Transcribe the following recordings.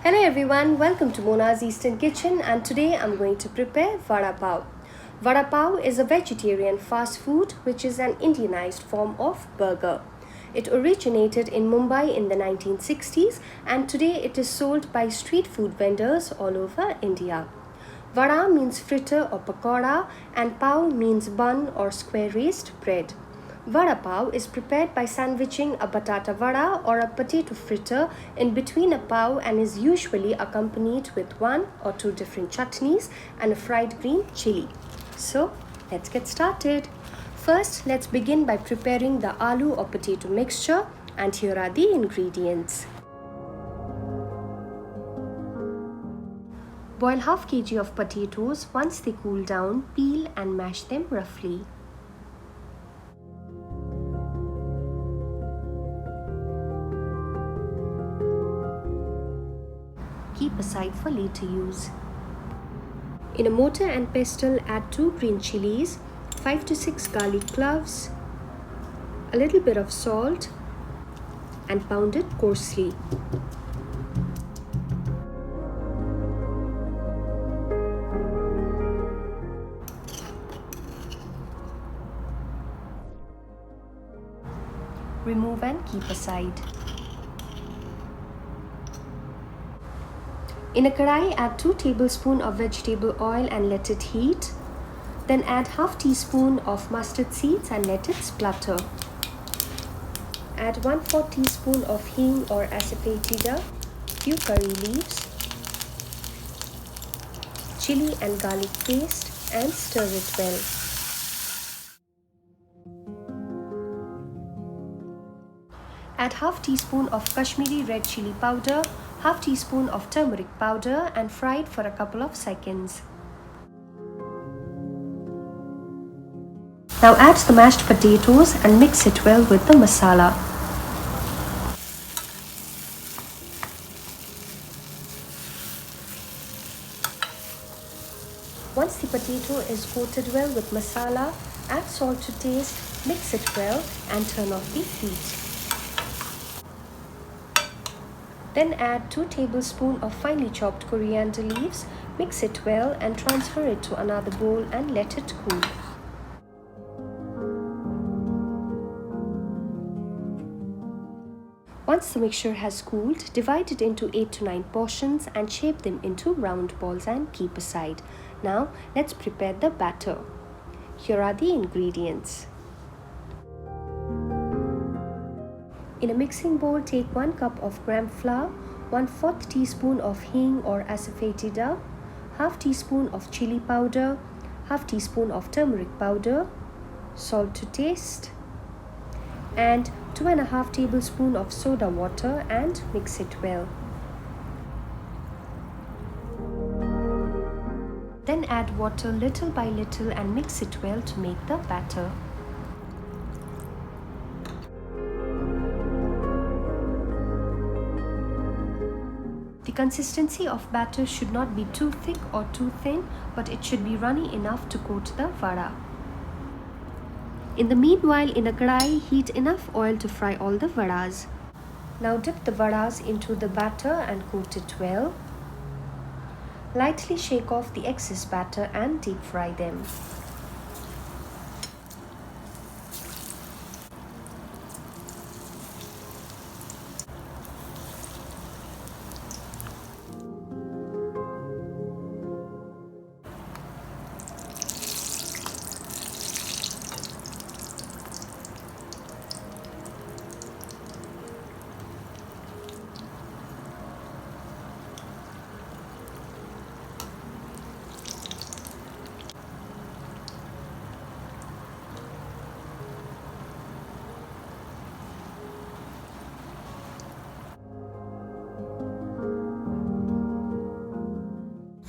Hello everyone, welcome to Mona's Eastern Kitchen and today I'm going to prepare Vada Pav. Vada Pav is a vegetarian fast food which is an Indianized form of burger. It originated in Mumbai in the 1960s and today it is sold by street food vendors all over India. Vada means fritter or pakoda and pav means bun or square raised bread. Vada pav is prepared by sandwiching a batata vada or a potato fritter in between a pav and is usually accompanied with one or two different chutneys and a fried green chilli. So, let's get started. First, let's begin by preparing the aloo or potato mixture, and here are the ingredients. Boil half kg of potatoes. Once they cool down, peel and mash them roughly. Keep aside for later use. In a mortar and pestle, add 2 green chilies, 5 to 6 garlic cloves, a little bit of salt, and pound it coarsely. Remove and keep aside. In a kadai, add 2 tablespoons of vegetable oil and let it heat. Then add half teaspoon of mustard seeds and let it splutter. Add 1/4 teaspoon of hing or asafoetida, few curry leaves, chili and garlic paste and stir it well. Add half teaspoon of Kashmiri red chili powder, half teaspoon of turmeric powder and fry it for a couple of seconds. Now add the mashed potatoes and mix it well with the masala. Once the potato is coated well with masala, add salt to taste, mix it well and turn off the heat. Then add 2 tablespoons of finely chopped coriander leaves, mix it well and transfer it to another bowl and let it cool. Once the mixture has cooled, divide it into 8 to 9 portions and shape them into round balls and keep aside. Now let's prepare the batter. Here are the ingredients. In a mixing bowl, take 1 cup of gram flour, 1/4 teaspoon of hing or asafoetida, half teaspoon of chili powder, half teaspoon of turmeric powder, salt to taste, and 2.5 tablespoons of soda water and mix it well. Then add water little by little and mix it well to make the batter. The consistency of batter should not be too thick or too thin, but it should be runny enough to coat the vada. In the meanwhile, in a kadai, heat enough oil to fry all the vadas. Now dip the vadas into the batter and coat it well. Lightly shake off the excess batter and deep fry them.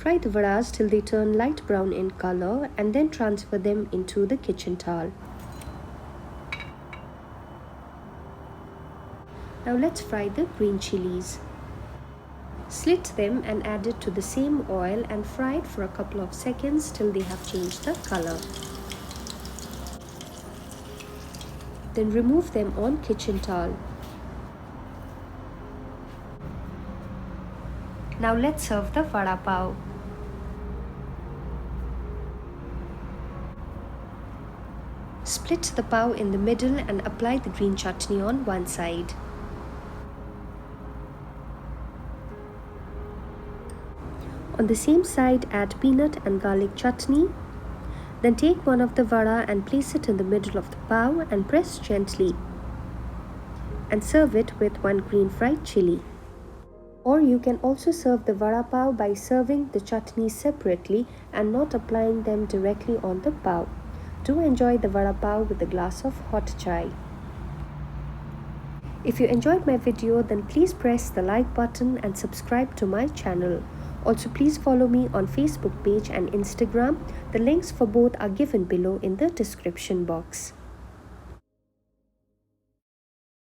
Fry the vadas till they turn light brown in color and then transfer them into the kitchen towel. Now let's fry the green chilies. Slit them and add it to the same oil and fry it for a couple of seconds till they have changed the color. Then remove them on kitchen towel. Now let's serve the Vada Pav. Split the pav in the middle and apply the green chutney on one side. On the same side, add peanut and garlic chutney. Then take one of the vada and place it in the middle of the pav and press gently. And serve it with one green fried chilli. Or you can also serve the vada pav by serving the chutneys separately and not applying them directly on the pav. Do enjoy the vada pav with a glass of hot chai. If you enjoyed my video, then please press the like button and subscribe to my channel. Also, please follow me on Facebook page and Instagram. The links for both are given below in the description box.